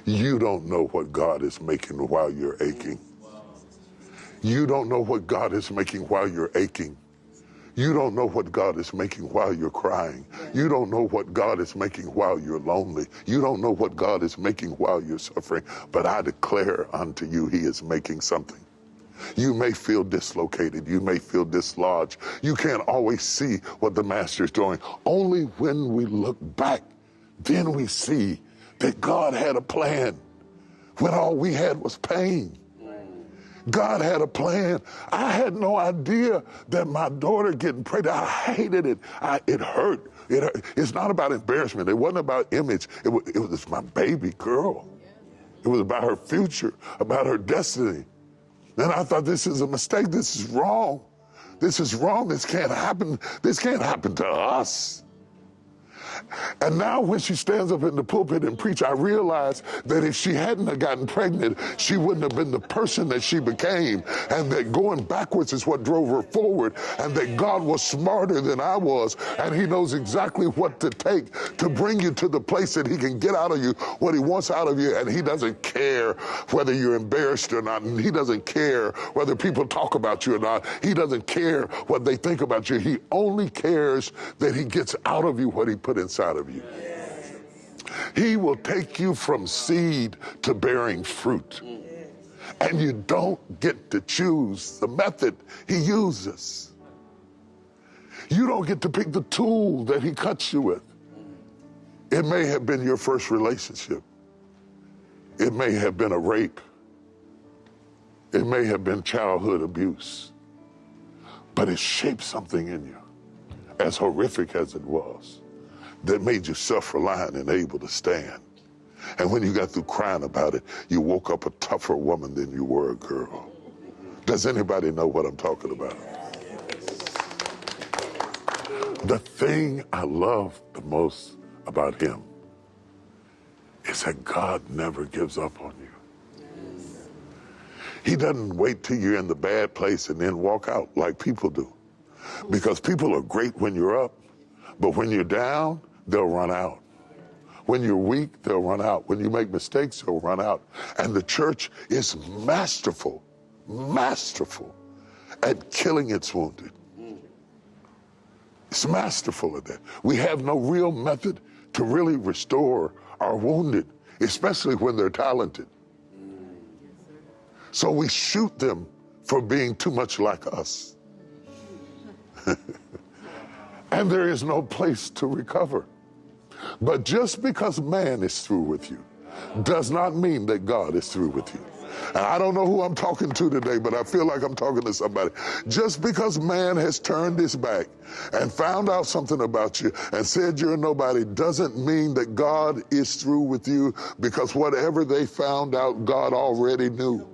You don't know what God is making while you're aching. You don't know what God is making while you're aching. You don't know what God is making while you're crying. You don't know what God is making while you're lonely. You don't know what God is making while you're suffering. But I declare unto you, he is making something. You may feel dislocated. You may feel dislodged. You can't always see what the master's doing. Only when we look back, then we see that God had a plan when all we had was pain. God had a plan. I had no idea that my daughter getting pregnant, I hated it. It hurt. It's not about embarrassment. It wasn't about image. It was my baby girl. It was about her future, about her destiny. And I thought, this is a mistake. This is wrong. This is wrong. This can't happen. This can't happen to us. And now when she stands up in the pulpit and preach, I realize that if she hadn't have gotten pregnant, she wouldn't have been the person that she became, and that going backwards is what drove her forward, and that God was smarter than I was, and he knows exactly what to take to bring you to the place that he can get out of you what he wants out of you, and he doesn't care whether you're embarrassed or not, and he doesn't care whether people talk about you or not. He doesn't care what they think about you. He only cares that he gets out of you what he put inside of you. He will take you from seed to bearing fruit. And you don't get to choose the method he uses. You don't get to pick the tool that he cuts you with. It may have been your first relationship. It may have been a rape. It may have been childhood abuse. But it shaped something in you, as horrific as it was, that made you self-reliant and able to stand. And when you got through crying about it, you woke up a tougher woman than you were a girl. Does anybody know what I'm talking about? The thing I love the most about him is that God never gives up on you. He doesn't wait till you're in the bad place and then walk out like people do. Because people are great when you're up, but when you're down, they'll run out. When you're weak, they'll run out. When you make mistakes, they'll run out. And the church is masterful at killing its wounded. It's masterful at that. We have no real method to really restore our wounded, especially when they're talented. So we shoot them for being too much like us. And there is no place to recover. But just because man is through with you does not mean that God is through with you. And I don't know who I'm talking to today, but I feel like I'm talking to somebody. Just because man has turned his back and found out something about you and said you're nobody doesn't mean that God is through with you, because whatever they found out, God already knew.